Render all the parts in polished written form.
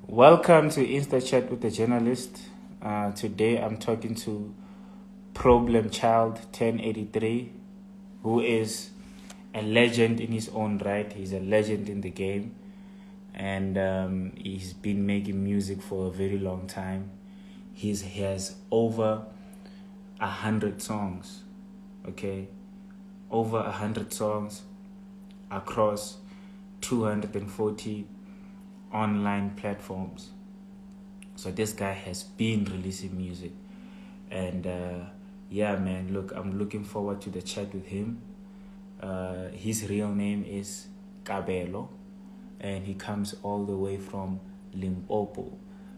Welcome to Insta Chat with the Journalist. Today I'm talking to Problem Child 1083, who is a legend in his own right. He's a legend in the game, and he's been making music for a very long time. He has over 100 songs, okay? Over 100 songs across 240 online platforms. So this guy has been releasing music, and yeah, man, look, I'm looking forward to the chat with him. His real name is Kabelo, and he comes all the way from Limpopo.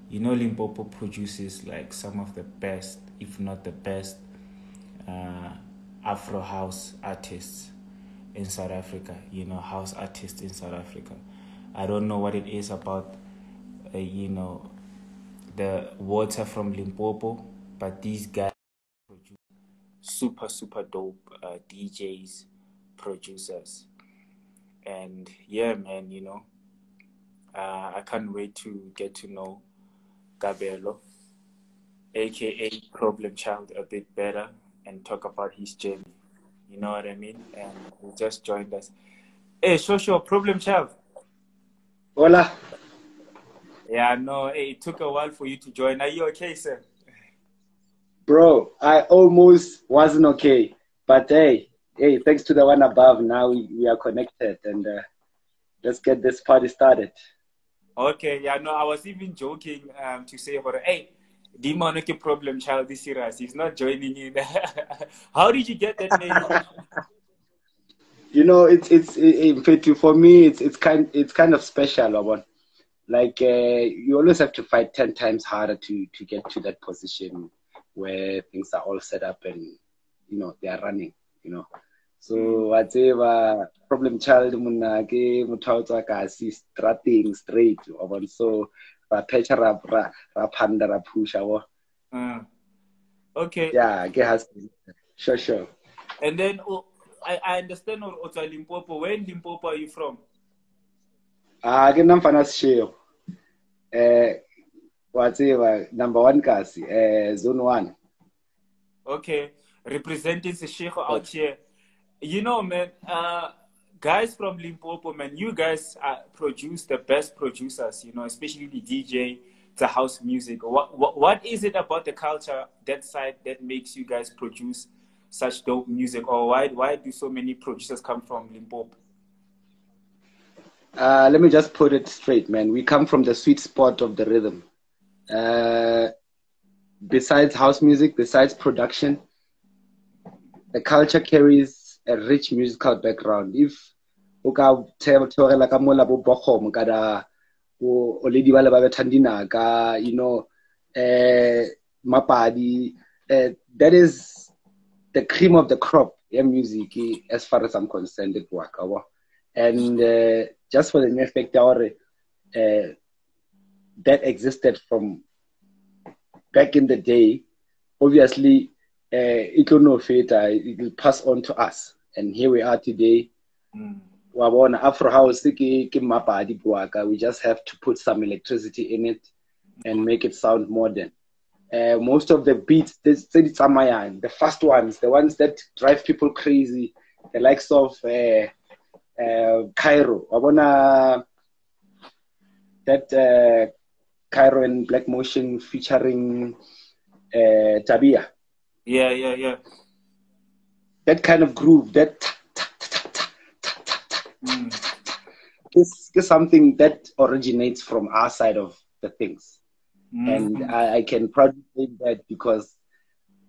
You know, Limpopo produces like some of the best, if not the best, Afro house artists in South Africa. You know, house artists in South Africa. I don't know what it is about, the water from Limpopo, but these guys produce super dope DJs, producers, and yeah, man, I can't wait to get to know Kabelo, aka Problem Child, a bit better and talk about his journey. You know what I mean? And he just joined us. Hey, sure, Problem Child. Hola. Yeah, no, hey, it took a while for you to join. Are you okay, sir? Bro, I almost wasn't okay. But hey, thanks to the one above, now we are connected, and let's get this party started. Okay, yeah, no, I was even joking to say, hey, demonic Problem Child is serious. He's not joining in. How did you get that name? You know, it's in fact, for me, it's kind of special, one. Like you always have to fight 10 times harder to get to that position where things are all set up and they are running. So whatever Problem Child muna ke motho tsa ka si strating straight so ra patch ra phanda ra pusha Okay. Yeah, ke has sure. And then I understand also Limpopo. Where in Limpopo are you from? Ke namfana sisheo whatever number 1 kasi zone 1. Okay, representing Seshego out here. You know, man, guys from Limpopo, man, you guys produce the best producers, especially the DJ, the house music. What is it about the culture, that side, that makes you guys produce such dope music? Or why do so many producers come from Limpopo? Let me just put it straight, man. We come from the sweet spot of the rhythm. Besides house music, besides production, the culture carries a rich musical background. If uka theogela ka mola bo bogom kada o ledi ba le ba bethandina ka mapadi, that is the cream of the crop music as far as I'm concerned it work. And just for the mere fact that existed from back in the day, obviously it will no feta, it will pass on to us, and here we are today. Afro house we just have to put some electricity in it and make it sound modern. Most of the beats, the first ones, the ones that drive people crazy, the likes of Cairo. That Cairo and Black Motion featuring Tabia. Yeah. That kind of groove, that is something that originates from our side of the things. And I can proudly say that because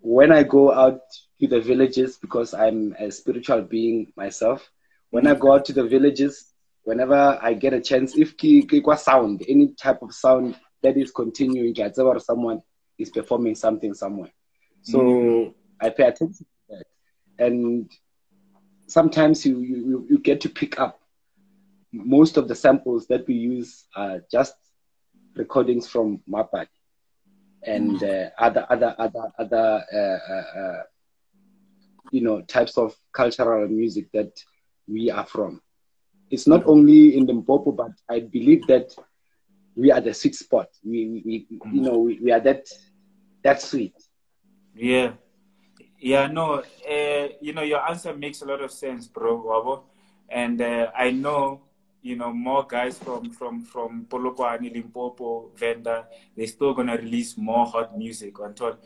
when I go out to the villages, because I'm a spiritual being myself, when I go out to the villages, whenever I get a chance, if sound, any type of sound that is continuing, someone is performing something somewhere. So I pay attention to that. And sometimes you get to pick up most of the samples that we use are just recordings from Mapad and other types of cultural music that we are from. It's not only in Limpopo, but I believe that we are the sweet spot. We are that sweet. Yeah. Yeah, no, your answer makes a lot of sense, bro, Wabo. And I know, more guys from Polokwane, Limpopo, Venda, they're still gonna release more hot music on top.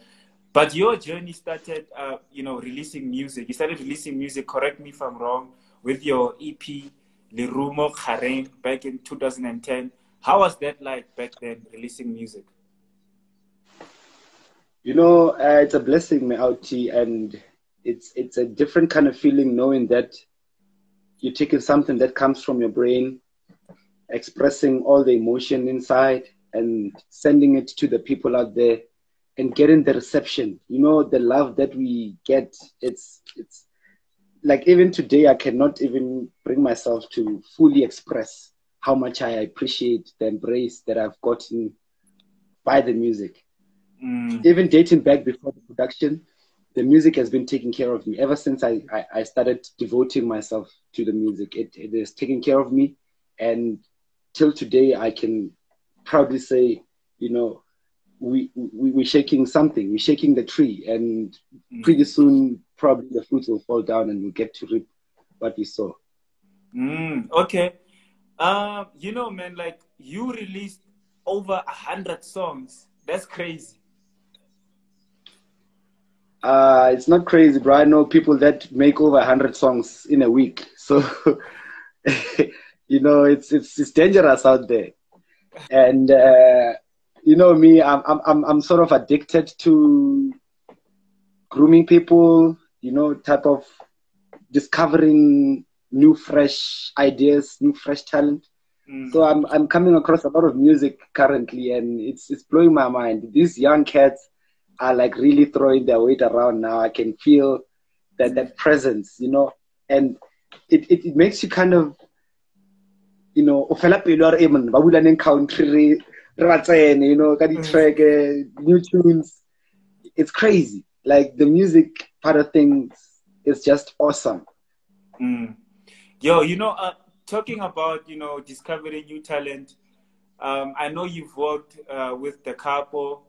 But your journey started, releasing music. You started releasing music, correct me if I'm wrong, with your EP, Lirumo Khareng, back in 2010. How was that like back then, releasing music? It's a blessing, my outie, and it's a different kind of feeling knowing that you're taking something that comes from your brain, expressing all the emotion inside, and sending it to the people out there, and getting the reception. The love that we get. It's like even today, I cannot even bring myself to fully express how much I appreciate the embrace that I've gotten by the music. Even dating back before the production, the music has been taking care of me ever since I started devoting myself to the music. It is taking care of me, and till today I can proudly say, we're shaking something, we're shaking the tree, and pretty soon probably the fruits will fall down and we'll get to reap what we sow. Okay. Man, like you released over 100 songs. That's crazy. It's not crazy, bro. I know people that make over 100 songs in a week. So, it's dangerous out there. And me, I'm sort of addicted to grooming people. Type of discovering new, fresh ideas, new, fresh talent. So I'm coming across a lot of music currently, and it's blowing my mind. These young cats are like really throwing their weight around now. I can feel that presence, and it makes you kind of, ofela pelo re ba bula neng country re tsene, track new tunes. It's crazy. Like the music part of things is just awesome. Yo, talking about discovering new talent. I know you've worked with the Capo.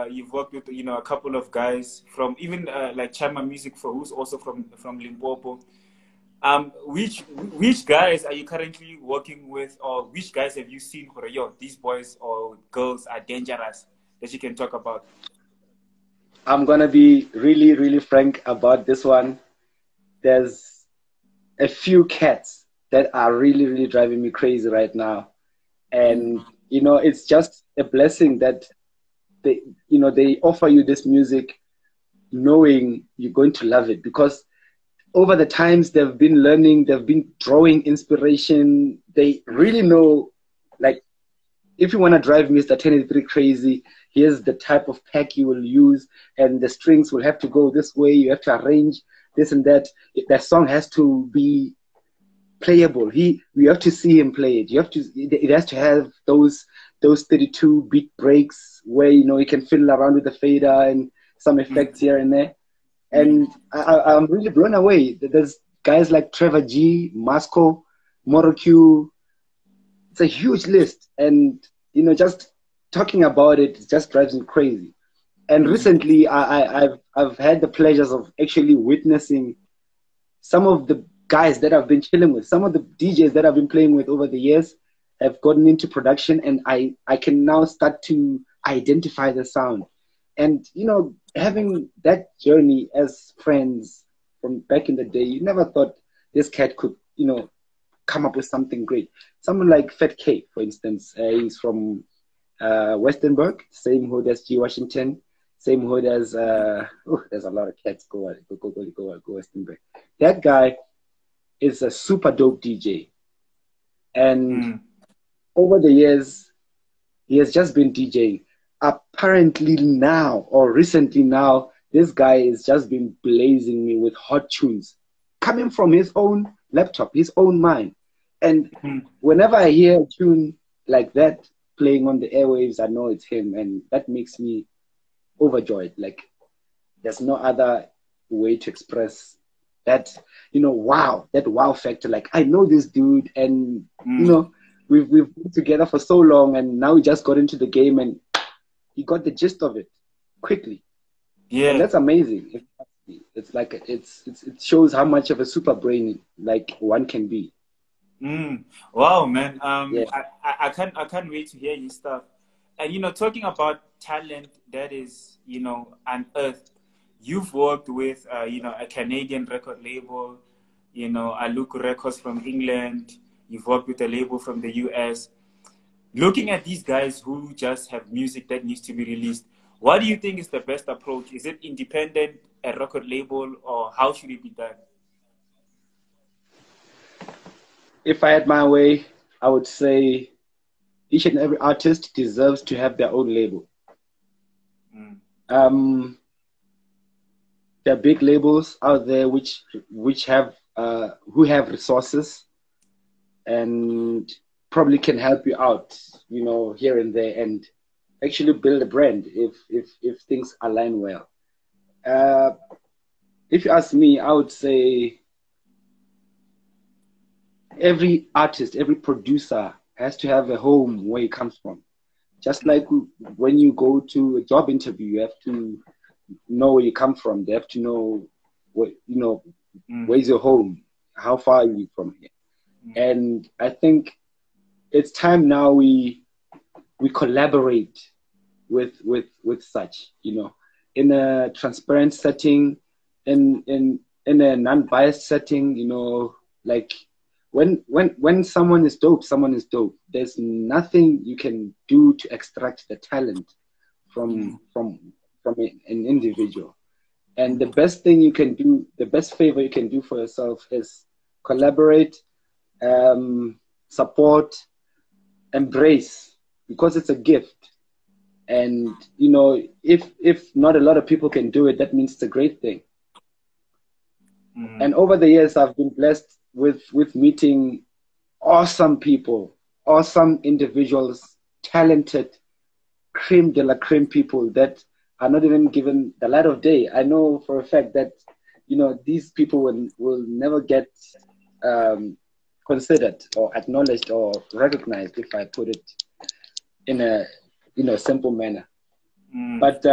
You've worked with a couple of guys from even like Chama Music for who's also from Limpopo. Which guys are you currently working with, or which guys have you seen who are these boys or girls are dangerous that you can talk about? I'm gonna be really, really frank about this one. There's a few cats that are really, really driving me crazy right now. And, it's just a blessing that they offer you this music knowing you're going to love it, because over the times they've been learning, they've been drawing inspiration. They really know, like, if you want to drive Mr. 1083 crazy, here's the type of pack you will use, and the strings will have to go this way. You have to arrange this and that. That song has to be playable. We have to see him play it. It has to have those 32 beat breaks where you can fiddle around with the fader and some effects here and there. And I'm really blown away. There's guys like Trevor G, Masco, Moroq. It's a huge list, and just talking about it just drives me crazy. And recently, I've had the pleasures of actually witnessing some of the guys that I've been chilling with, some of the DJs that I've been playing with over the years have gotten into production, and I can now start to identify the sound. And, having that journey as friends from back in the day, you never thought this cat could, come up with something great. Someone like Fat K, for instance, he's from Westernburg, same hood as G. Washington, same hood as, there's a lot of cats go Westernburg. That guy is a super dope DJ. And over the years, he has just been DJing. Apparently now, or recently now, this guy has just been blazing me with hot tunes coming from his own laptop, his own mind. And whenever I hear a tune like that playing on the airwaves, I know it's him. And that makes me overjoyed. Like, there's no other way to express that, that wow factor. Like, I know this dude, and, we've been together for so long, and now we just got into the game, and he got the gist of it quickly. Yeah. And that's amazing. It's like it shows how much of a super brain like one can be. Wow, man. Yeah. I can't wait to hear your stuff. And talking about talent that is unearthed. You've worked with a Canadian record label, Aluku Records from England. You've worked with a label from the US. Looking at these guys who just have music that needs to be released, what do you think is the best approach? Is it independent, a record label, or how should it be done? If I had my way, I would say each and every artist deserves to have their own label. There are big labels out there which have who have resources and probably can help you out, here and there, and actually build a brand if things align well. If you ask me, I would say every artist, every producer has to have a home where he comes from. Just like when you go to a job interview, you have to know where you come from. They have to know where's your home, how far are you from here. And I think it's time now we collaborate with such, in a transparent setting, in a non-biased setting, like when someone is dope, someone is dope. There's nothing you can do to extract the talent from an individual. And the best thing you can do, the best favor you can do for yourself is collaborate, support, embrace, because it's a gift. And, if not a lot of people can do it, that means it's a great thing. And over the years, I've been blessed with meeting awesome people, awesome individuals, talented, creme de la creme people that are not even given the light of day. I know for a fact that, these people will never get considered or acknowledged or recognized, if I put it in a simple manner. But,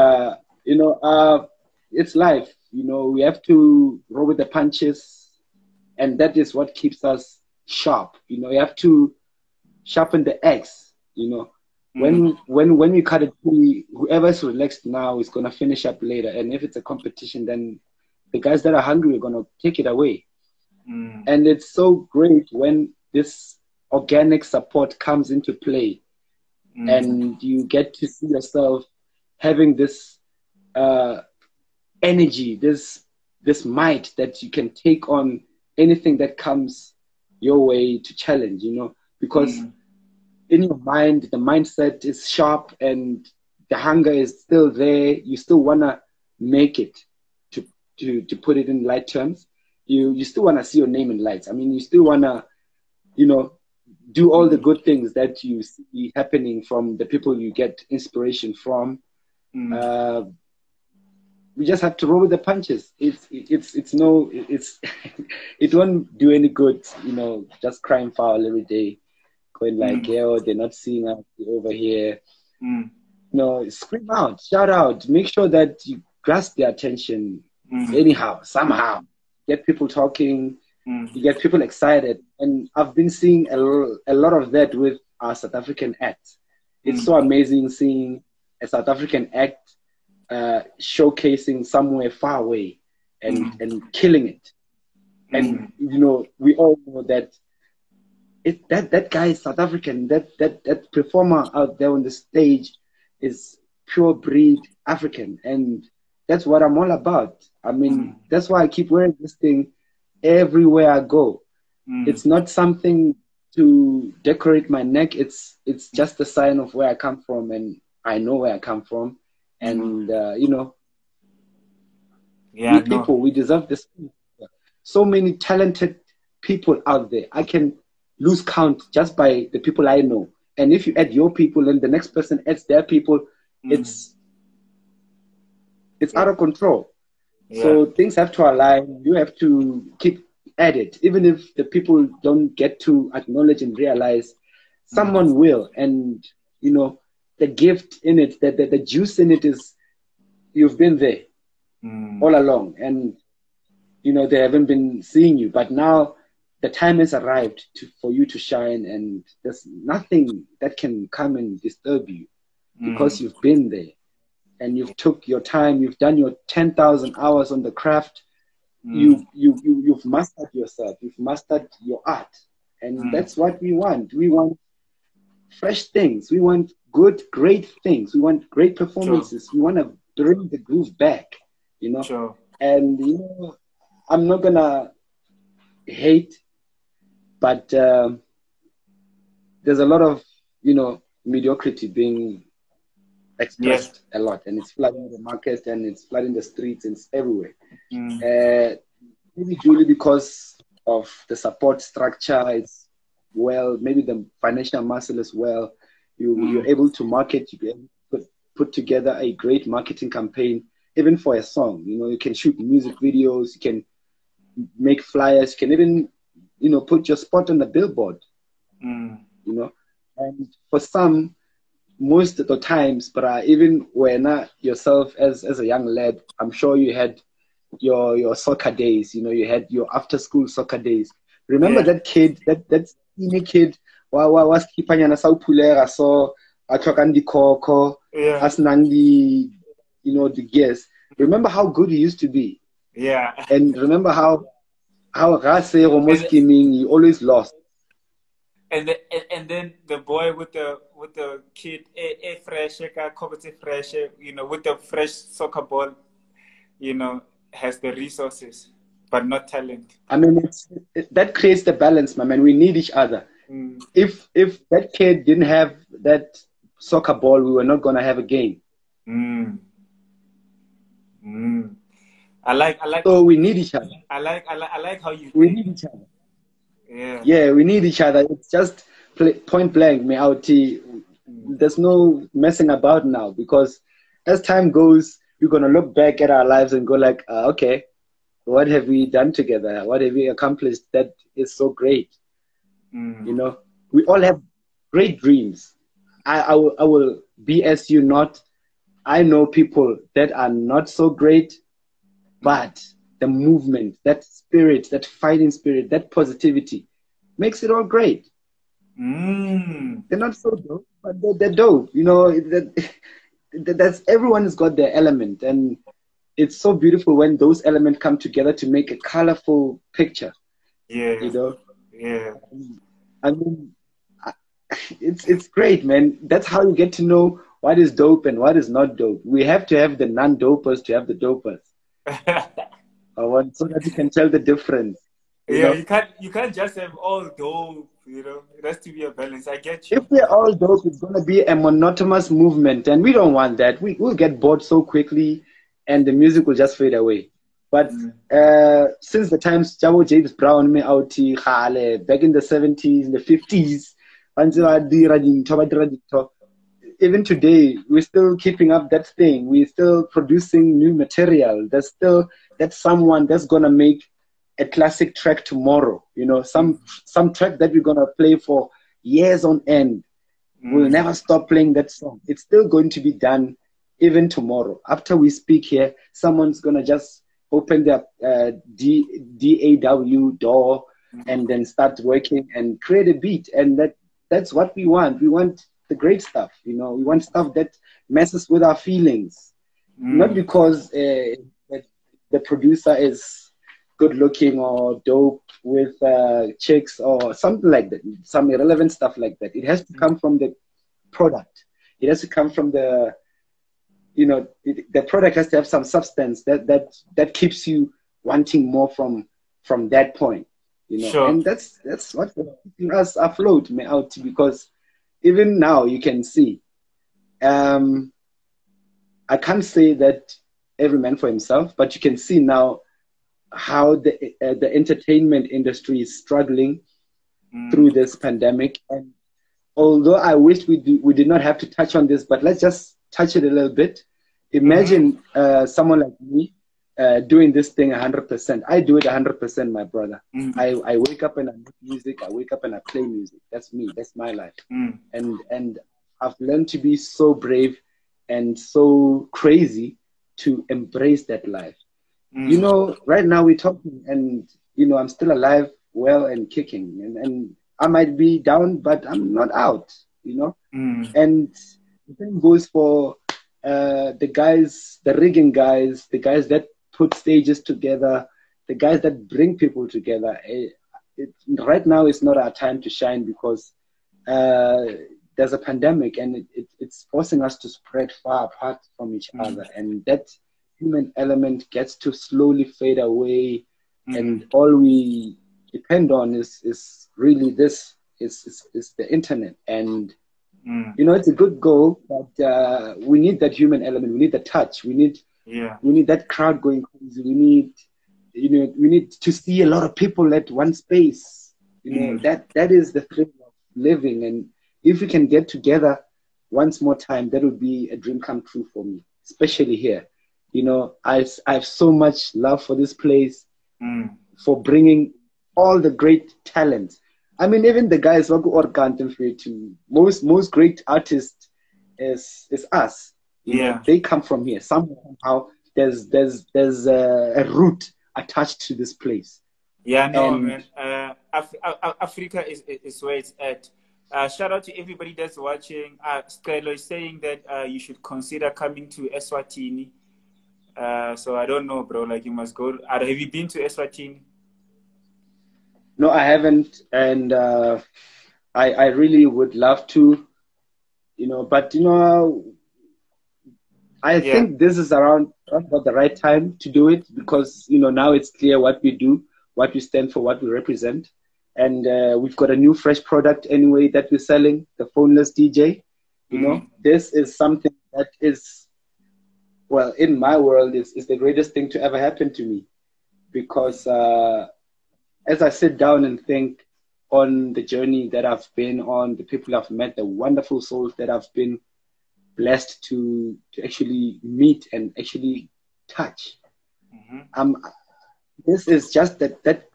it's life. We have to roll with the punches, and that is what keeps us sharp. You have to sharpen the axe. When we cut it, whoever's relaxed now is gonna finish up later. And if it's a competition, then the guys that are hungry are gonna take it away. And it's so great when this organic support comes into play, and you get to see yourself having this energy, this might that you can take on anything that comes your way to challenge, because in your mind, the mindset is sharp and the hunger is still there. You still want to make it, to put it in light terms. You still want to see your name in lights. I mean, you still want to, do all the good things that you see happening from the people you get inspiration from. We just have to roll with the punches. It won't do any good, just crying foul every day, going like, they're not seeing us over here. Scream out, shout out, make sure that you grasp their attention anyhow, somehow. Get people talking, you get people excited. And I've been seeing a lot of that with our South African acts. It's so amazing seeing a South African act showcasing somewhere far away and killing it. And we all know that that guy is South African. That performer out there on the stage is pure breed African, and that's what I'm all about. I mean, that's why I keep wearing this thing everywhere I go. It's not something to decorate my neck. It's just a sign of where I come from, and I know where I come from. And we deserve this. So many talented people out there. I can lose count just by the people I know. And if you add your people and the next person adds their people, it's out of control. So things have to align. You have to keep at it. Even if the people don't get to acknowledge and realize, Someone will. And, you know, the gift in it, the juice in it is you've been there all along. And, you know, they haven't been seeing you. But now the time has arrived for you to shine. And there's nothing that can come and disturb you because you've been there. And you've took your time. You've done your 10,000 hours on the craft. You've mastered yourself. You've mastered your art. And that's what we want. We want fresh things. We want good, great things. We want great performances. Sure. We want to bring the groove back, you know. Sure. And, you know, I'm not going to hate, but there's a lot of, you know, mediocrity being expressed a lot. And it's flooding the market and it's flooding the streets and it's everywhere. Maybe Julie, because of the support structure, it's well, maybe the financial muscle as well. You're able to market, you're able to put together a great marketing campaign, even for a song. You know, you can shoot music videos, you can make flyers, you can even, you know, put your spot on the billboard. You know, and for some, most of the times, but even when yourself as a young lad, I'm sure you had your soccer days, you know, you had your after school soccer days. Remember that kid, that skinny kid, was kipanyana sa upulera so atokandi koko, asnandi, you know, the gears. Remember how good he used to be. Yeah. And remember how Rase almost scheming, he always lost. And then the boy with the kid, fresh, you know, with the fresh soccer ball, you know, has the resources, but not talent. I mean, that creates the balance, my man. We need each other. If that kid didn't have that soccer ball, we were not gonna have a game. I like. So we need each other. I like how you. We need each other. Yeah, we need each other. It's just point blank, me out. There's no messing about now, because as time goes, we're gonna look back at our lives and go like, okay, what have we done together? What have we accomplished that is so great? You know, we all have great dreams. I will BS you not. I know people that are not so great, but the movement, that spirit, that fighting spirit, that positivity makes it all great. They're not so dope, but they're dope. You know, that's everyone has got their element, and it's so beautiful when those elements come together to make a colorful picture. Yeah. You know. Yeah. I mean, it's great, man. That's how you get to know what is dope and what is not dope. We have to have the non-dopers to have the dopers. So that you can tell the difference. You know? You can't just have all dope, you know. It has to be a balance. I get you. If we're all dope, it's gonna be a monotonous movement, and we don't want that. We'll get bored so quickly, and the music will just fade away. But since the times Jabo James Brown me out back in the 70s, in the 50s, even today, we're still keeping up that thing. We're still producing new material. There's still someone that's gonna make a classic track tomorrow. You know, some track that we're gonna play for years on end. We'll never stop playing that song. It's still going to be done even tomorrow. After we speak here, someone's gonna just open their DAW door and then start working and create a beat. And that's what we want. We want the great stuff, you know. We want stuff that messes with our feelings. Not because the producer is good looking or dope with chicks or something like that, some irrelevant stuff like that. It has to come from the product. It has to come from the, you know, the product has to have some substance that keeps you wanting more from that point, you know. Sure. And that's what's keeping us afloat, me out, because even now you can see, I can't say that every man for himself, but you can see now how the entertainment industry is struggling through this pandemic. And although I wish we did not have to touch on this, but let's just touch it a little bit. Imagine someone like me, doing this thing 100%. I do it 100%, my brother. I wake up and I make music. I wake up and I play music. That's me. That's my life. And I've learned to be so brave and so crazy to embrace that life. You know, right now we're talking, and you know, I'm still alive, well, and kicking, and I might be down, but I'm not out. You know, and the same goes for the guys, the rigging guys, the guys that put stages together, the guys that bring people together. Right now is not our time to shine because there's a pandemic, and it's forcing us to spread far apart from each other, and that human element gets to slowly fade away, and all we depend on is really this is the internet. And you know, it's a good goal, but we need that human element. We need the touch. We need that crowd going crazy. We need to see a lot of people at one space. You know, that is the thrill of living. And if we can get together once more time, that would be a dream come true for me, especially here. You know, I have so much love for this place, for bringing all the great talents. I mean, even the guys who are contemplating to most great artists is us. You know, they come from here. Somehow there's a root attached to this place. Yeah, no, man. Africa is where it's at. Shout out to everybody that's watching. Skylo is saying that you should consider coming to Eswatini. So I don't know, bro. Like, you must go. Have you been to Eswatini? No, I haven't, and I really would love to, you know. But you know, I think this is around about the right time to do it, because you know, now it's clear what we do, what we stand for, what we represent, and we've got a new fresh product anyway that we're selling, the phoneless DJ. You know, this is something that is, well, in my world, is the greatest thing to ever happen to me, because as I sit down and think on the journey that I've been on, the people I've met, the wonderful souls that I've been blessed to actually meet and actually touch. This is just that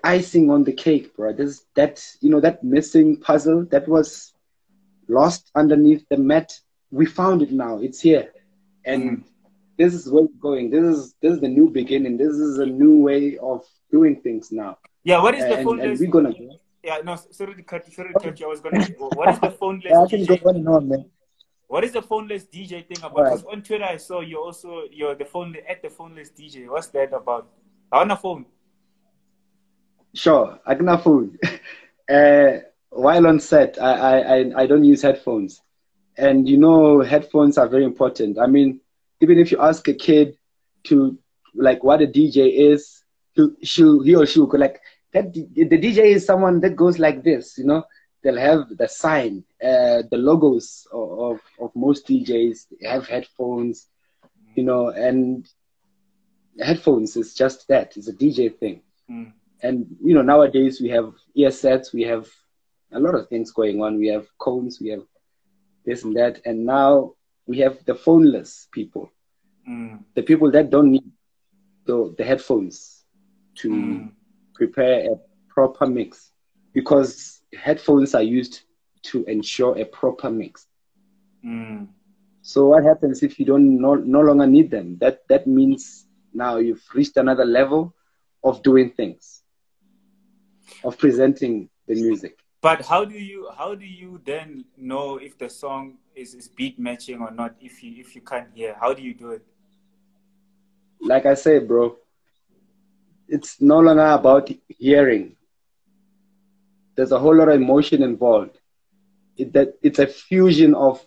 icing on the cake, bro. That missing puzzle that was lost underneath the mat. We found it now. It's here, and this is where we're going. This is the new beginning. This is a new way of doing things now. Yeah, what is the phoneless? And we're gonna. Yeah, no, sorry to cut you. I was gonna. What is the phoneless DJ? Go on and on, man. What is the phoneless DJ thing about? Because on Twitter I saw you're the phoneless DJ. What's that about? I want a phone. Sure, I can have phone. While on set, I don't use headphones, and you know, headphones are very important. I mean, even if you ask a kid to like what a DJ is, he or she will go like that. The DJ is someone that goes like this, you know. They'll have the sign, the logos of most DJs. They have headphones, you know, and headphones is just that. It's a DJ thing. And, you know, nowadays we have ear sets, we have a lot of things going on. We have cones, we have this and that. And now we have the phoneless people, the people that don't need the headphones to prepare a proper mix, because headphones are used to ensure a proper mix. So what happens if you no longer need them? That means now you've reached another level of doing things, of presenting the music. But how do you then know if the song is beat matching or not if you can't hear? How do you do it? Like I said, bro, it's no longer about hearing. There's a whole lot of emotion involved. It's a fusion of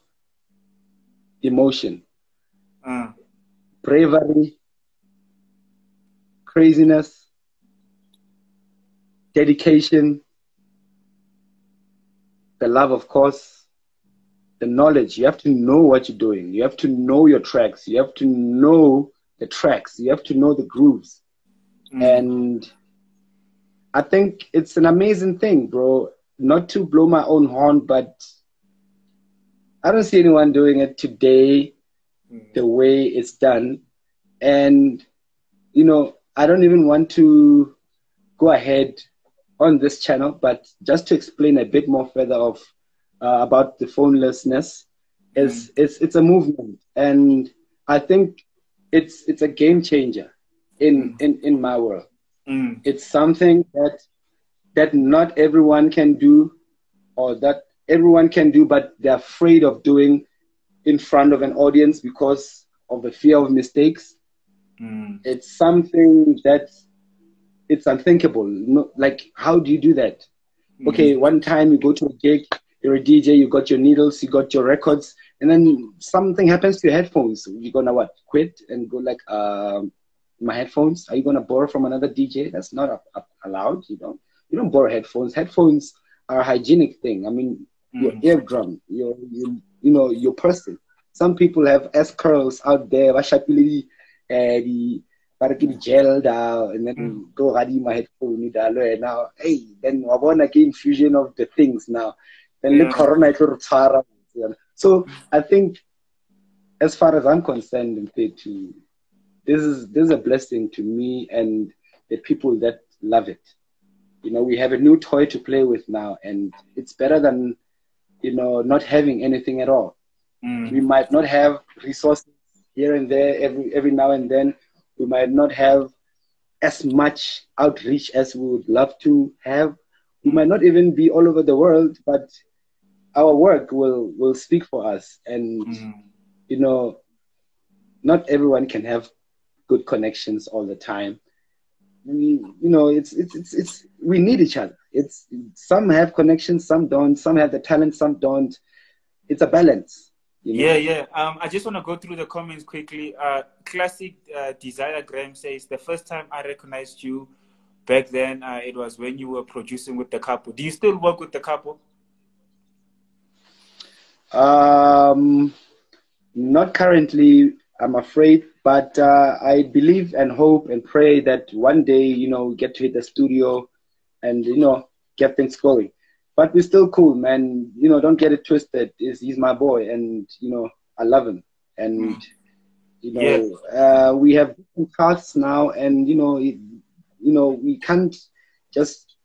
emotion, bravery, craziness, dedication, the love, of course, the knowledge. You have to know what you're doing. You have to know your tracks. You have to know the tracks. You have to know the grooves. And I think it's an amazing thing, bro. Not to blow my own horn, but I don't see anyone doing it today the way it's done. And, I don't even want to go ahead on this channel, but just to explain a bit more further of about the phonelessness, it's a movement, and I think it's a game changer in my world. It's something that not everyone can do, or that everyone can do, but they're afraid of doing in front of an audience because of the fear of mistakes. It's something that it's unthinkable. Like, how do you do that? Okay, one time you go to a gig, you're a DJ, you got your needles, you got your records, and then something happens to your headphones. You're gonna what? Quit and go like, my headphones? Are you gonna borrow from another DJ? That's not allowed. You don't borrow headphones. Headphones are a hygienic thing. I mean, your eardrum, your person. Some people have S curls out there, the gel down, and then go ready my headphone now. Hey, then I want again fusion of the things now. Then the corona. So I think, as far as I'm concerned, this is a blessing to me and the people that love it. We have a new toy to play with now, and it's better than not having anything at all. We might not have resources here and there every now and then. We might not have as much outreach as we would love to have. We might not even be all over the world, but our work will speak for us. And, not everyone can have good connections all the time. We need each other. Some have connections, some don't. Some have the talent, some don't. It's a balance. Yeah. I just want to go through the comments quickly. Classic Desire Graham says, the first time I recognized you back then, it was when you were producing with the Capo. Do you still work with the Capo? Not currently, I'm afraid, but I believe and hope and pray that one day, we get to hit the studio and, get things going. But we're still cool, man. Don't get it twisted. He's my boy, and I love him. And we have different paths now, and we can't just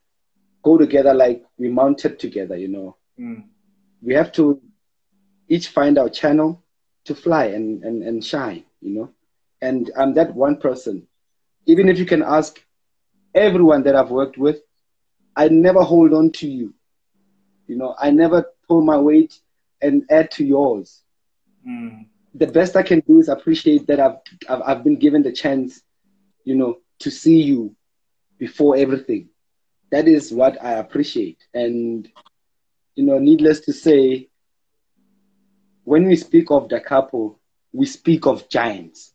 go together like we mounted together. We have to each find our channel to fly and shine. And I'm that one person. Even if you can ask everyone that I've worked with, I never hold on to you. I never pull my weight and add to yours. The best I can do is appreciate that I've been given the chance, to see you before everything. That is what I appreciate. And, needless to say, when we speak of the Capo, we speak of giants.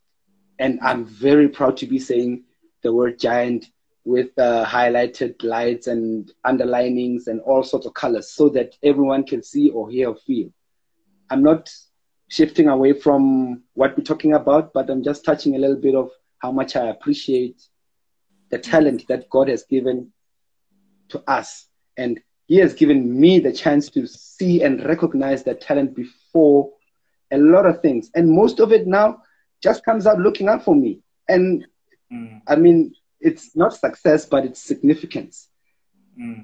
And I'm very proud to be saying the word giant with highlighted lights and underlinings and all sorts of colors so that everyone can see or hear or feel. I'm not shifting away from what we're talking about, but I'm just touching a little bit of how much I appreciate the talent that God has given to us. And He has given me the chance to see and recognize that talent before a lot of things. And most of it now just comes out looking out for me. And I mean, it's not success, but it's significance.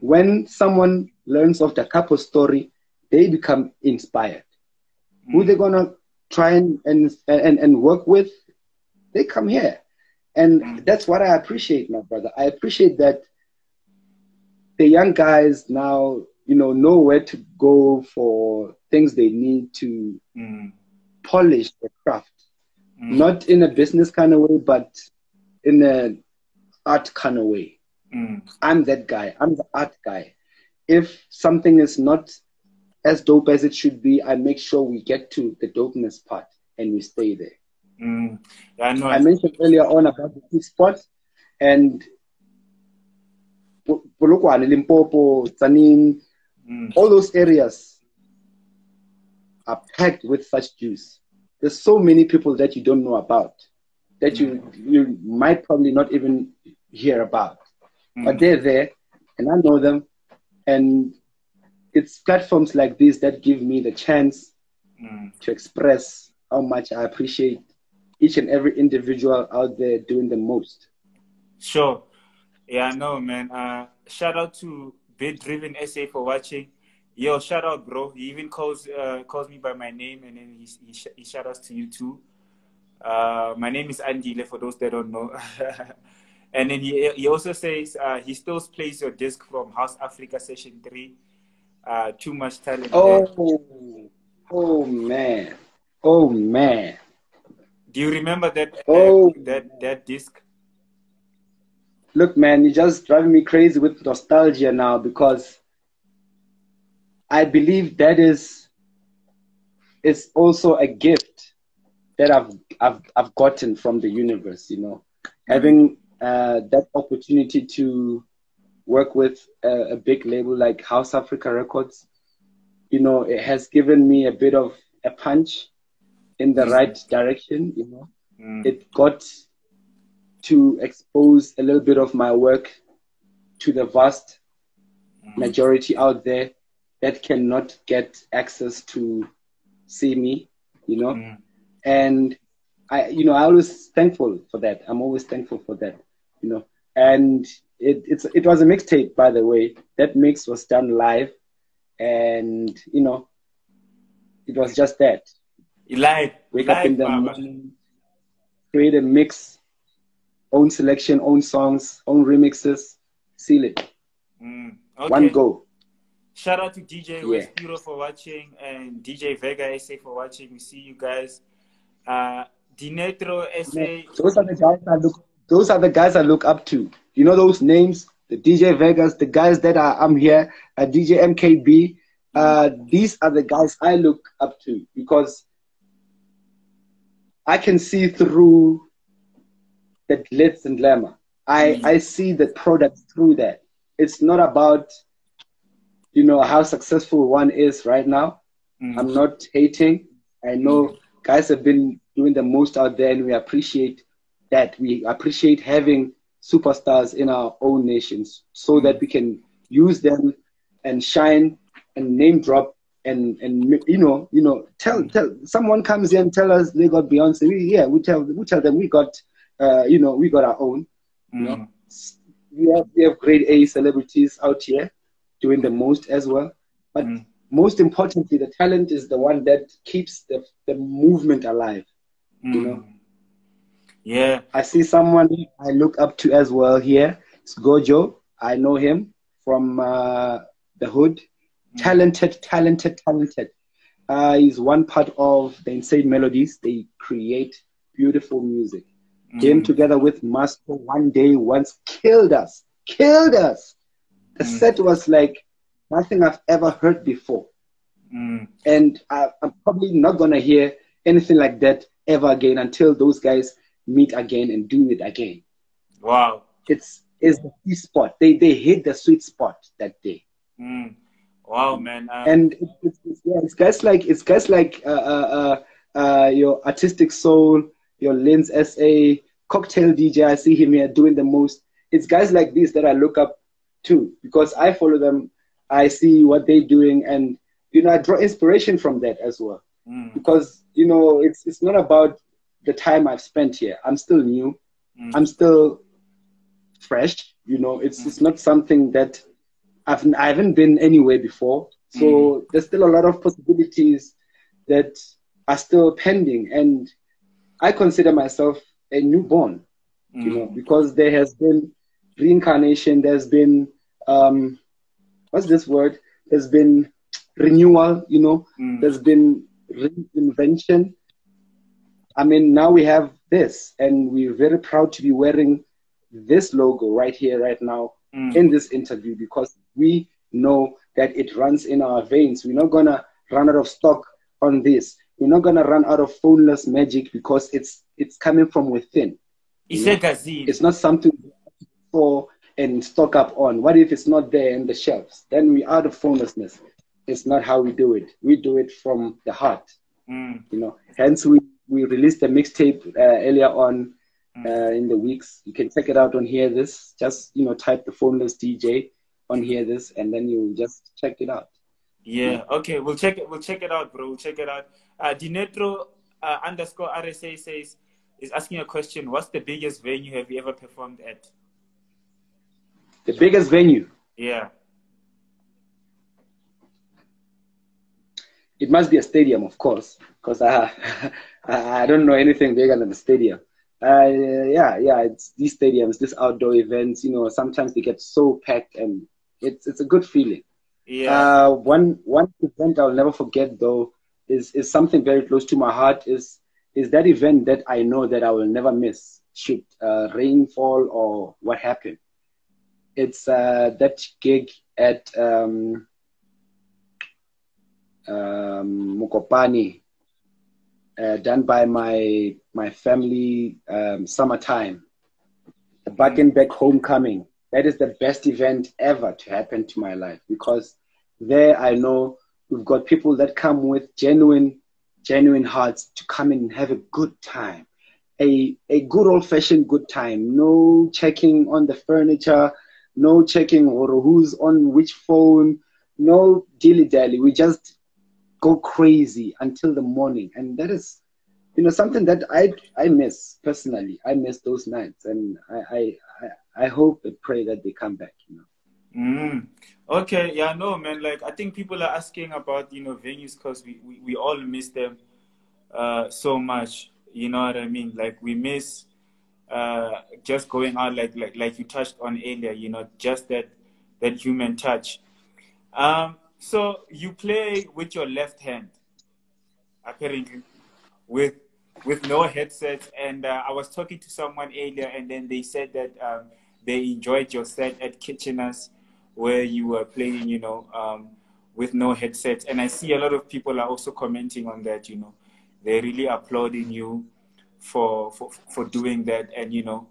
When someone learns of the Capo story, they become inspired. Who they're going to try and work with, they come here. And that's what I appreciate, my brother. I appreciate that the young guys now, know where to go for things they need to polish their craft. Not in a business kind of way, but in an art kind of way. I'm that guy. I'm the art guy. If something is not as dope as it should be, I make sure we get to the dopeness part and we stay there. Yeah, I know. I mentioned earlier on about the sweet spot, and Polokwane, Limpopo, Tsanin, all those areas are packed with such juice. There's so many people that you don't know about, that you might probably not even hear about. But they're there, and I know them. And it's platforms like this that give me the chance to express how much I appreciate, each and every individual out there doing the most. Sure. Yeah, I know, man. Shout out to Bit Driven SA for watching. Yo, shout out, bro. He even calls me by my name, and then he shout outs to you too. My name is Andile, for those that don't know. And then he also says he still plays your disc from House Africa Session 3. Too much talent there. Oh man. Oh man. Do you remember that that disc? Look, man, you're just driving me crazy with nostalgia now, because I believe that is also a gift that I've gotten from the universe, you know. Having that opportunity to work with a big label like House Africa Records, you know, it has given me a bit of a punch in the right direction, you know. It got to expose a little bit of my work to the vast majority out there that cannot get access to see me, you know. And I always thankful for that. I'm always thankful for that, you know. And it was a mixtape, by the way. That mix was done live, and you know, it was just that. Wake up in the morning, create a mix, own selection, own songs, own remixes, seal it. Okay. One go. Shout out to DJ West Euro for watching, and DJ Vega SA for watching. We see you guys. Dinetro SA. Those are the guys I look up to. You know those names? The DJ Vegas, the guys that I'm here, DJ MKB. These are the guys I look up to, because I can see through the glitz and glamour. I see the product through that. It's not about, you know, how successful one is right now. I'm not hating. I know guys have been doing the most out there, and we appreciate that. We appreciate having superstars in our own nations, so that we can use them and shine and name drop and you know tell someone comes here and tell us they got Beyonce. We tell them we got we got our own. You know, we have grade A celebrities out here doing the most as well. But most importantly, the talent is the one that keeps the movement alive. You know. Yeah. I see someone I look up to as well here. It's Gojo. I know him from the hood. Talented. He's one part of the Insane Melodies. They create beautiful music. Him together with Masco one day once killed us. The set was like nothing I've ever heard before. And I'm probably not going to hear anything like that ever again until those guys meet again and do it again. Wow. It's the sweet spot. They hit the sweet spot that day. Wow, man. And it's guys like your Artistic Soul, your Lens SA, Cocktail DJ. I see him here doing the most. It's guys like these that I look up to, because I follow them. I see what they're doing, and you know, I draw inspiration from that as well. Because you know, it's not about the time I've spent here. I'm still new. I'm still fresh. You know, it's not something that I haven't been anywhere before. So there's still a lot of possibilities that are still pending. And I consider myself a newborn, you know, because there has been reincarnation. There's been, what's this word? There's been renewal, you know, there's been reinvention. I mean, now we have this, and we're very proud to be wearing this logo right here, right now, in this interview, because we know that it runs in our veins. We're not going to run out of stock on this. We're not going to run out of phoneless magic, because it's coming from within. It's not something for and stock up on. What if it's not there in the shelves? Then we're out of phonelessness. It's not how we do it. We do it from the heart. You know, hence we released a mixtape earlier on in the weeks. You can check it out on Hear This. Just, you know, type the Phoneless DJ on Hear This, and then you just check it out. Yeah. Okay. We'll check it out, bro. We'll check it out. Dinetro _RSA says, is asking a question. What's the biggest venue have you ever performed at? The biggest venue? Yeah. It must be a stadium, of course, because I don't know anything bigger than a stadium. Yeah, it's these stadiums, these outdoor events, you know, sometimes they get so packed and it's a good feeling. Yeah. One event I'll never forget though is something very close to my heart is that event that I know that I will never miss should rain fall or what happened. It's that gig at Mukopani, done by my family, summertime, the Back Homecoming. That is the best event ever to happen to my life, because there I know we've got people that come with genuine hearts to come and have a good time, a good old-fashioned good time. No checking on the furniture, no checking who's on which phone, no dilly-dally. We just go crazy until the morning, and that is, you know, something that I miss personally. I miss those nights, and I hope and pray that they come back, you know. Okay, yeah, no, man. Like, I think people are asking about, you know, venues because we all miss them so much. You know what I mean? Like, we miss just going out, like you touched on earlier. You know, just that human touch. So you play with your left hand, apparently, with no headsets. And I was talking to someone earlier, and then they said that they enjoyed your set at Kitchener's, where you were playing, you know, with no headsets. And I see a lot of people are also commenting on that. You know, they're really applauding you for doing that, and you know,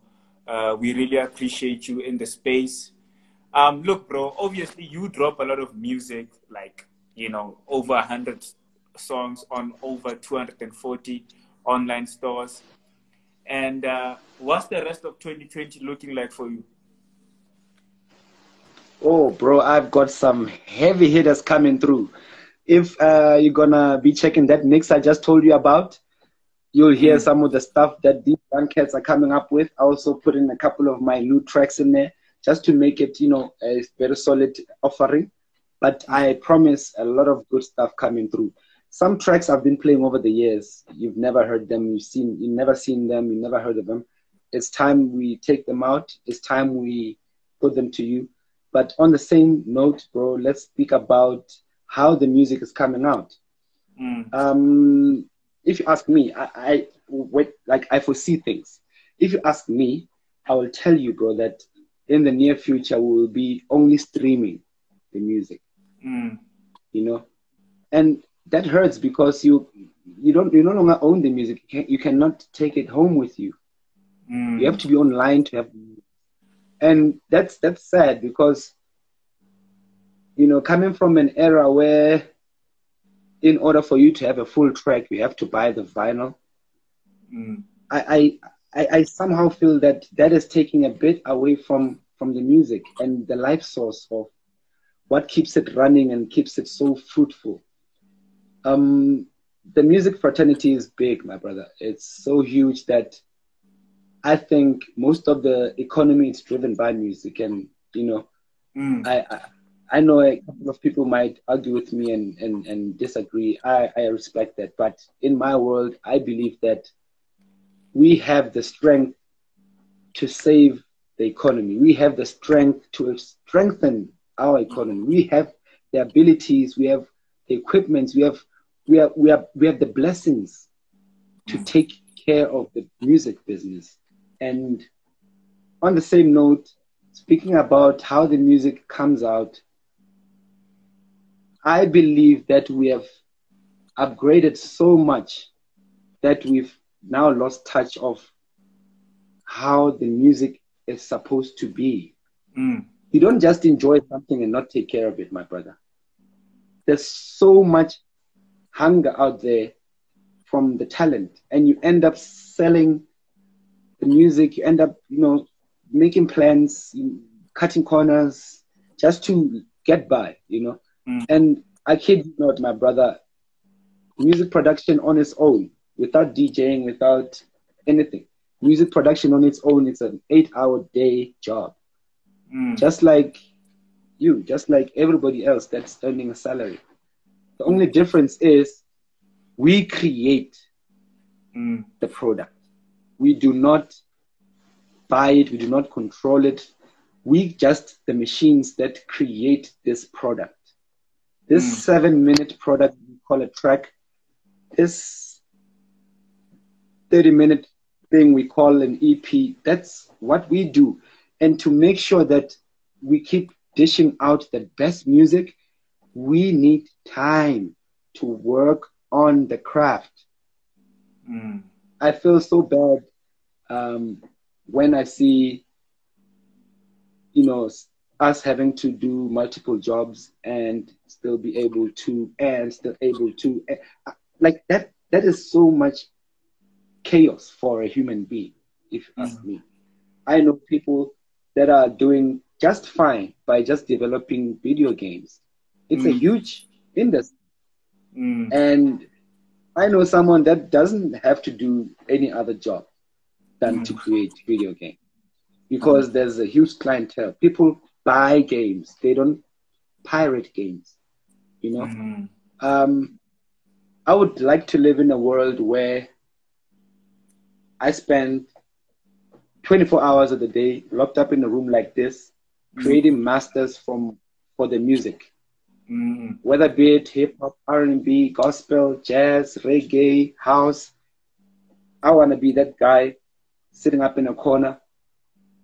we really appreciate you in the space. Look, bro, obviously you drop a lot of music, like, you know, over 100 songs on over 240 online stores. And what's the rest of 2020 looking like for you? Oh, bro, I've got some heavy hitters coming through. If you're gonna be checking that mix I just told you about, you'll hear some of the stuff that these young cats are coming up with. I also put in a couple of my new tracks in there, just to make it, you know, a very solid offering. But I promise a lot of good stuff coming through. Some tracks I've been playing over the years, you've never heard them, you've never seen them, you never heard of them. It's time we take them out. It's time we put them to you. But on the same note, bro, let's speak about how the music is coming out. If you ask me, I foresee things. If you ask me, I will tell you, bro, that in the near future we will be only streaming the music. You know, and that hurts because you no longer own the music. You cannot take it home with you. You have to be online to have, and that's sad because, you know, coming from an era where in order for you to have a full track you have to buy the vinyl. I somehow feel that is taking a bit away from the music and the life source of what keeps it running and keeps it so fruitful. The music fraternity is big, my brother. It's so huge that I think most of the economy is driven by music. And, you know, I know a couple of people might argue with me and disagree. I respect that. But in my world, I believe that we have the strength to save the economy. We have the strength to strengthen our economy. We have the abilities, we have the equipment, we have the blessings to take care of the music business. And on the same note, speaking about how the music comes out, I believe that we have upgraded so much that we've now lost touch of how the music is supposed to be. You don't just enjoy something and not take care of it, my brother. There's so much hunger out there from the talent, and you end up selling the music. You end up, you know, making plans, cutting corners just to get by, you know. And I kid you not, my brother, music production on its own, without DJing, without anything. Music production on its own, it's an 8-hour day job. Just like you, just like everybody else that's earning a salary. The only difference is we create the product. We do not buy it. We do not control it. We just the machines that create this product. This 7-minute product we call a track. This 30-minute thing we call an EP. That's what we do. And to make sure that we keep dishing out the best music, we need time to work on the craft. I feel so bad when I see, you know, us having to do multiple jobs and still be able to, like that is so much chaos for a human being, if you ask me. I know people that are doing just fine by just developing video games. It's a huge industry. And I know someone that doesn't have to do any other job than to create video games, because there's a huge clientele. People buy games. They don't pirate games, you know? I would like to live in a world where I spend 24 hours of the day locked up in a room like this, creating masters for the music. Whether be it hip hop, R&B, gospel, jazz, reggae, house. I want to be that guy sitting up in a corner,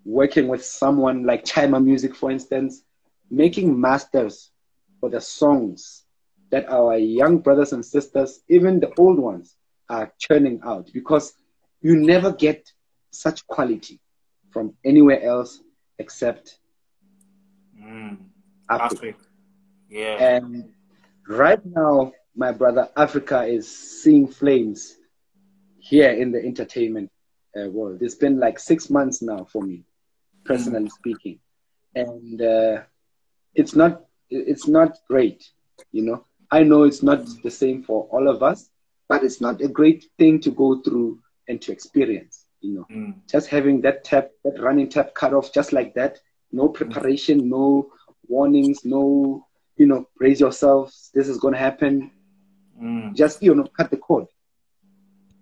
working with someone like Chima Music, for instance, making masters for the songs that our young brothers and sisters, even the old ones, are churning out, because you never get such quality from anywhere else except Africa. Yeah. And right now, my brother, Africa is seeing flames here in the entertainment world. It's been like 6 months now for me, personally speaking, and it's not great, you know. I know it's not the same for all of us, but it's not a great thing to go through and to experience, you know. Just having that running tap cut off just like that, no preparation, no warnings, no, you know, brace yourselves, this is going to happen. Just, you know, cut the cord.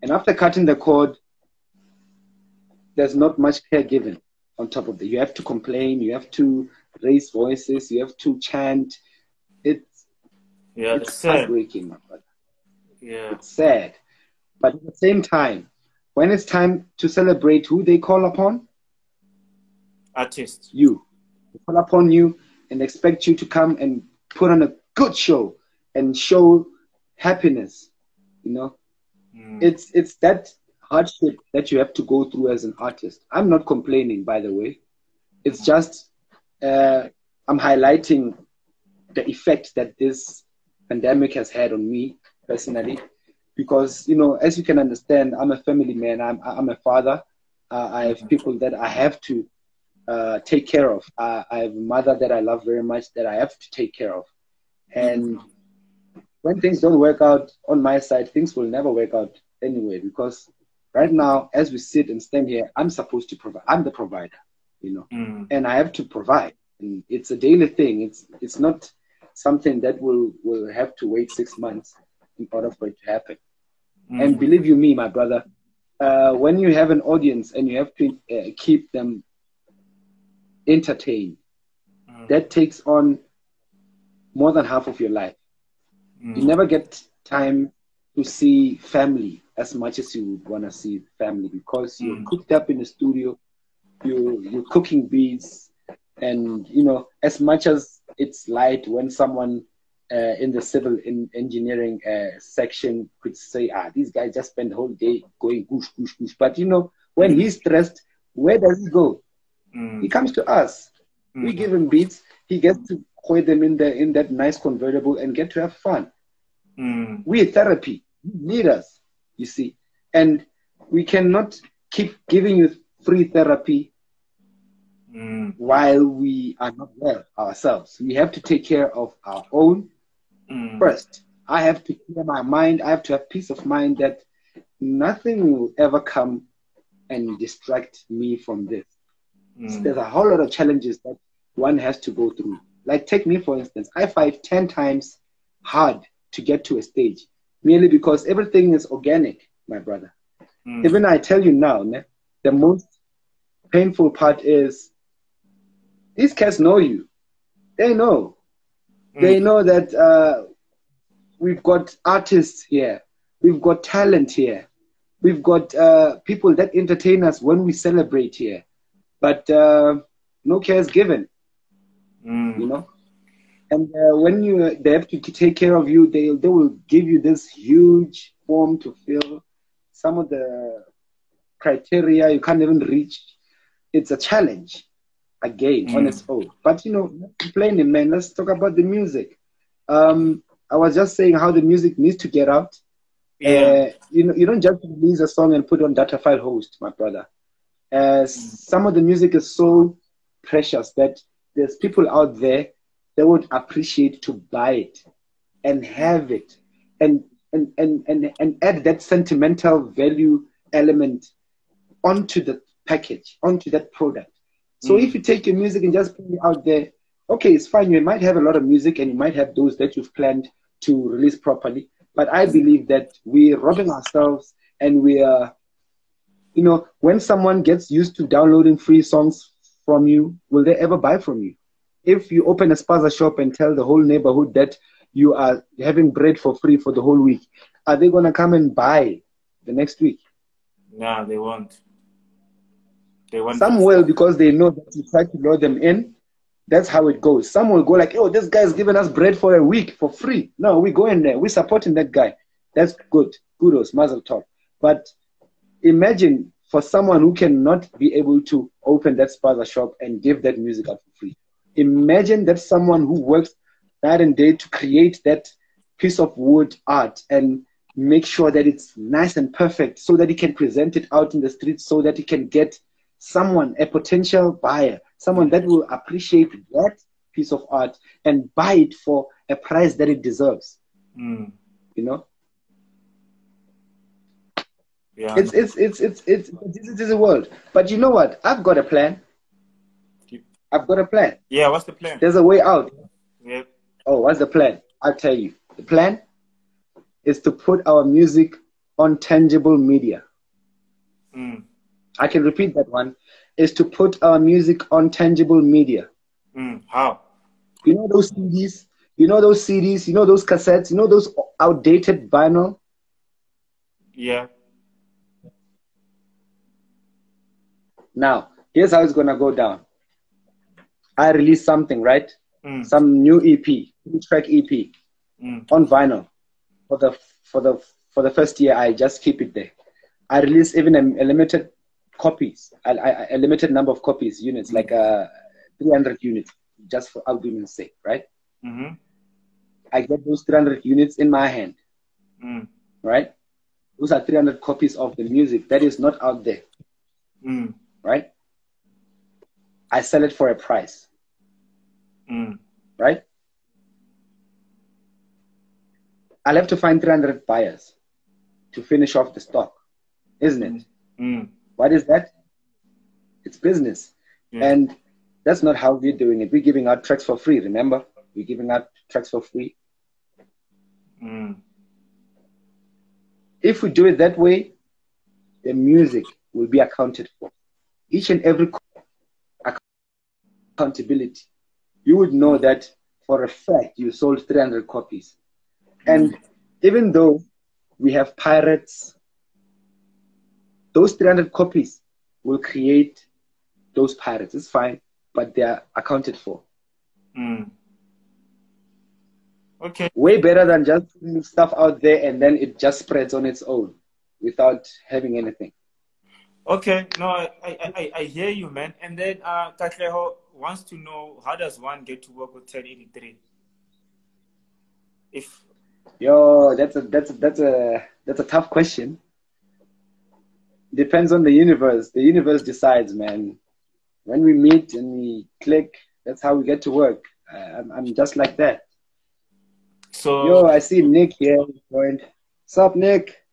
And after cutting the cord, there's not much care given on top of that. You have to complain, you have to raise voices, you have to chant. It's heartbreaking, my brother. Yeah. It's sad. But at the same time, when it's time to celebrate, who they call upon? Artists. You. They call upon you and expect you to come and put on a good show and show happiness, you know. It's that hardship that you have to go through as an artist. I'm not complaining, by the way. It's just I'm highlighting the effect that this pandemic has had on me personally, because, you know, as you can understand, I'm a family man. I'm a father. I have people that I have to take care of. I have a mother that I love very much that I have to take care of. And when things don't work out on my side, things will never work out anyway, because right now, as we sit and stand here, I'm supposed to provide. I'm the provider, you know, and I have to provide. And it's a daily thing. It's not something that will have to wait 6 months in order for it to happen. And believe you me, my brother, when you have an audience and you have to keep them entertained, that takes on more than half of your life. You never get time to see family as much as you would want to see family, because you're cooped up in the studio, you're cooking beats, and, you know, as much as it's light when someone in the civil engineering section could say, these guys just spend the whole day going goosh, goosh, goosh. But, you know, when he's stressed, where does he go? He comes to us. We give him beats. He gets to play them in that nice convertible and get to have fun. We're therapy. You need us, you see. And we cannot keep giving you free therapy while we are not well ourselves. We have to take care of our own first. I have to clear my mind. I have to have peace of mind that nothing will ever come and distract me from this. So there's a whole lot of challenges that one has to go through. Like take me, for instance. I fight 10 times hard to get to a stage, merely because everything is organic, my brother. Even I tell you now, the most painful part is these cats know you. They know. They know that we've got artists here. We've got talent here. We've got people that entertain us when we celebrate here. But no care is given, you know. And when they have to take care of you, they will give you this huge form to fill. Some of the criteria you can't even reach. It's a challenge, again, on its own. But, you know, complaining, man, let's talk about the music. I was just saying how the music needs to get out. You know, you don't just release a song and put on data file host, my brother. Some of the music is so precious that there's people out there that would appreciate to buy it and have it and add that sentimental value element onto the package, onto that product. So if you take your music and just put it out there, okay, it's fine. You might have a lot of music and you might have those that you've planned to release properly. But I believe that we're robbing ourselves and we are, you know, when someone gets used to downloading free songs from you, will they ever buy from you? If you open a spaza shop and tell the whole neighborhood that you are having bread for free for the whole week, are they going to come and buy the next week? No, they won't. Some will, because they know that you try to lure them in. That's how it goes. Some will go like, oh, this guy's giving us bread for a week for free. No, we go in there. We're supporting that guy. That's good. Kudos, mazel tov. But imagine for someone who cannot be able to open that spaza shop and give that music out for free. Imagine that someone who works night and day to create that piece of wood art and make sure that it's nice and perfect so that he can present it out in the streets so that he can get someone, a potential buyer, someone that will appreciate that piece of art and buy it for a price that it deserves. You know? Yeah. It's a world. But you know what? I've got a plan. I've got a plan. Yeah, what's the plan? There's a way out. Yeah. Oh, what's the plan? I'll tell you. The plan is to put our music on tangible media. I can repeat that one. Is to put our music on tangible media. How? You know those CDs? You know those CDs? You know those cassettes? You know those outdated vinyl? Yeah. Now, here's how it's going to go down. I release something, right? Some new EP, track EP on vinyl. For the first year, I just keep it there. I release even a limited copies, a limited number of copies, units, like 300 units, just for argument's sake, right? I get those 300 units in my hand, right? Those are 300 copies of the music that is not out there, right? I sell it for a price, right? I'll have to find 300 buyers to finish off the stock, isn't it? What is that? It's business. And that's not how we're doing it. We're giving out tracks for free, remember? We're giving out tracks for free. If we do it that way, the music will be accounted for. Each and every accountability. You would know that for a fact you sold 300 copies. And even though we have pirates, those 300 copies will create those pirates. It's fine, but they are accounted for. Okay. Way better than just putting stuff out there and then it just spreads on its own without having anything. Okay. No, I hear you, man. And then Katleho wants to know, how does one get to work with 1083? That's a tough question. Depends on the universe. The universe decides, man. When we meet and we click, that's how we get to work. I'm just like that. So I see Nick here. What's up, Nick?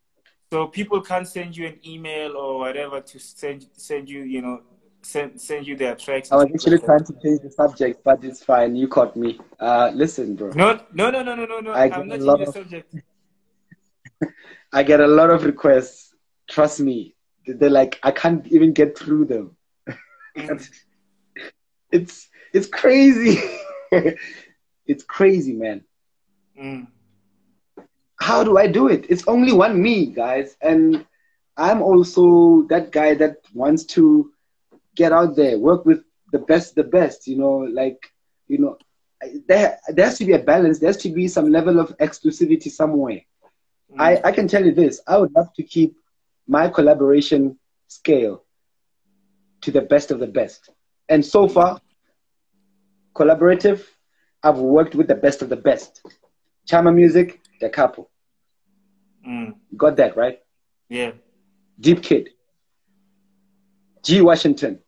So people can't send you an email or whatever to send you, you know, send you their tracks I and was stuff actually like that. trying to change the subject, but it's fine. You caught me. Listen, bro. No, no, no, no, no, no, no. I I'm get a not changing lot the of subject. I get a lot of requests. Trust me. They're like, I can't even get through them. Mm, It's crazy. It's crazy, man. mm, How do I do it? It's only one me, guys. And I'm also that guy that wants to get out there, work with the best, like, you know, there has to be a balance. There has to be some level of exclusivity somewhere. mm, I can tell you this, I would love to keep my collaboration scale to the best of the best. And so mm, far, collaborative, I've worked with the best of the best. Chama Music, the Capo. mm. Got that, right? Yeah. Deep Kid, G. Washington.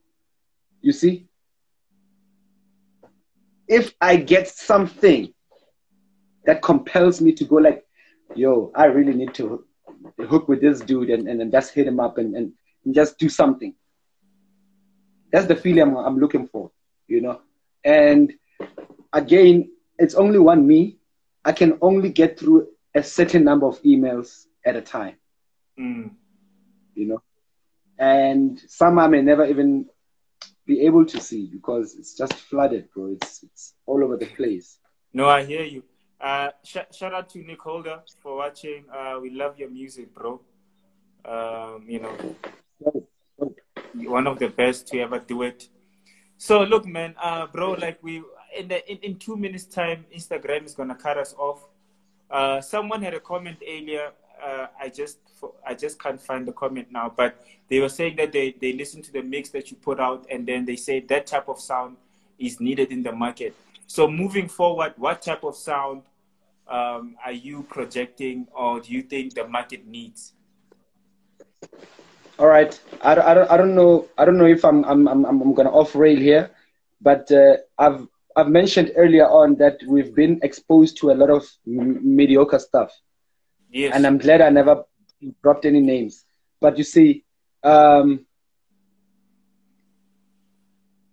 You see? If I get something that compels me to go like, yo, I really need to hook with this dude and just hit him up and just do something. That's the feeling I'm looking for, And again, it's only one me. I can only get through a certain number of emails at a time, Mm. And some I may never even be able to see because it's just flooded, bro. It's all over the place. No, I hear you. Shout out to Nick Holder for watching. We love your music, bro. You know, you're one of the best to ever do it. So look, man, bro, like in 2 minutes time, Instagram is gonna cut us off. Someone had a comment earlier. I just can't find the comment now, but they were saying that they listened to the mix that you put out, and then they say that type of sound is needed in the market. So moving forward, what type of sound are you projecting, or do you think the market needs? All right, I don't know if I'm gonna off rail here, but I've mentioned earlier on that we've been exposed to a lot of mediocre stuff. Yes. And I'm glad I never dropped any names. But you see, the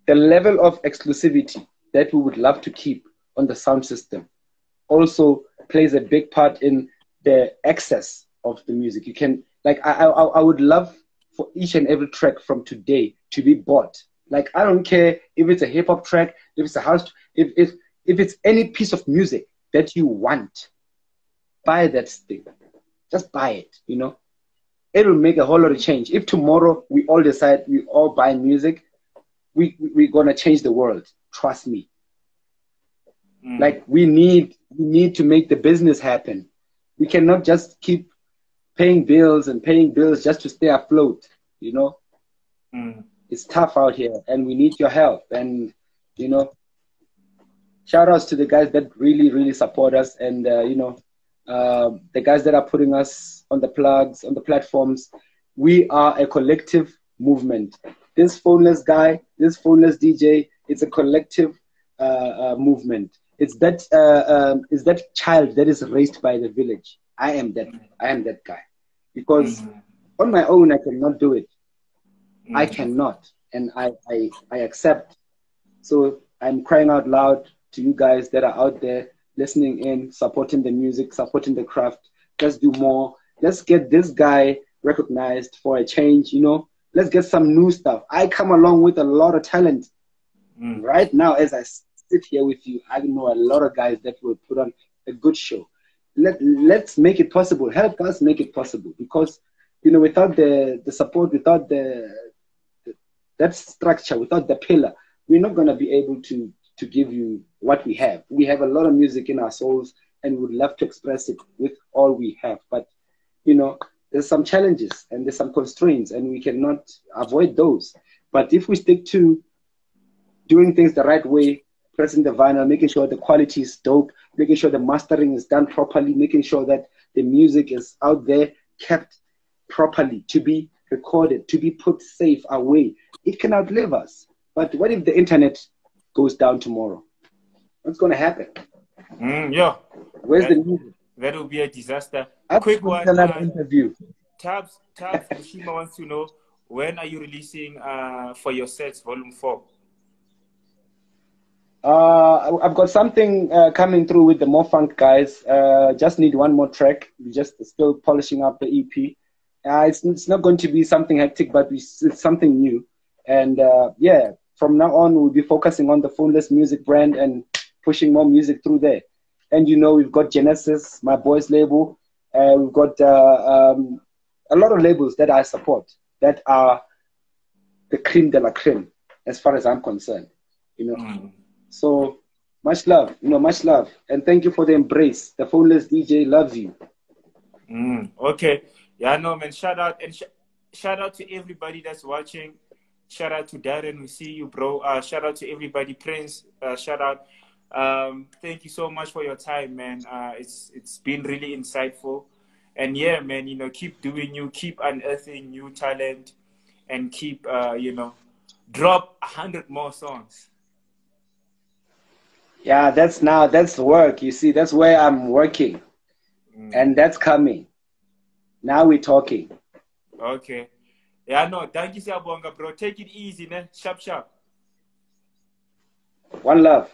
level of exclusivity that we would love to keep on the sound system also plays a big part in the access of the music. You can, like, I would love for each and every track from today to be bought. Like, I don't care if it's a hip hop track, if it's a house, if it's any piece of music that you want, buy that thing. Just buy it, It will make a whole lot of change. If tomorrow we all decide we all buy music, we're gonna change the world. Trust me. Like we need to make the business happen. We cannot just keep paying bills just to stay afloat, It's tough out here and we need your help. And, shout outs to the guys that really, really support us and, the guys that are putting us on the plugs, on the platforms. We are a collective movement. This phoneless guy, this phoneless DJ, it's a collective movement. It's that child that is raised by the village. I am that guy. Because on my own, I cannot do it. I cannot. And I accept. So I'm crying out loud to you guys that are out there listening in, supporting the music, supporting the craft. Let's do more. Let's get this guy recognized for a change, Let's get some new stuff. I come along with a lot of talent. Right now, as I sit here with you, I know a lot of guys that will put on a good show. Let's make it possible. Help us make it possible. Because, without the support, without that structure, without the pillar, we're not going to be able to give you what we have. We have a lot of music in our souls and we would love to express it with all we have. But, there's some challenges and there's some constraints and we cannot avoid those. But if we stick to doing things the right way, pressing the vinyl, making sure the quality is dope, making sure the mastering is done properly, making sure that the music is out there, kept properly, to be recorded, to be put safe away, it can outlive us. But what if the internet goes down tomorrow? What's going to happen? Yeah. Where's the music? That will be a disaster. Quick one. Another interview. Tabs Mushima wants to know, when are you releasing For Your Sets Volume 4? I've got something coming through with the More Funk guys. Just need one more track. We're just still polishing up the EP. It's not going to be something hectic, but it's something new. And yeah, from now on, we'll be focusing on the Phoneless music brand and pushing more music through there. And you know, we've got Genesis, my boys' label. We've got a lot of labels that I support that are the cream de la creme, as far as I'm concerned. You know. So much love, much love. And thank you for the embrace. The Phoneless DJ loves you. Okay. Yeah, no, man. Shout out. And shout out to everybody that's watching. Shout out to Darren. We see you, bro. Shout out to everybody. Prince, shout out. Thank you so much for your time, man. It's been really insightful. And yeah, man, keep doing you. Keep unearthing new talent. And keep, drop 100 more songs. Yeah, that's work. You see, that's where I'm working. And that's coming. Now we're talking. Okay. Yeah, no, thank you, Siyabonga, bro. Take it easy, man. Sharp. One love.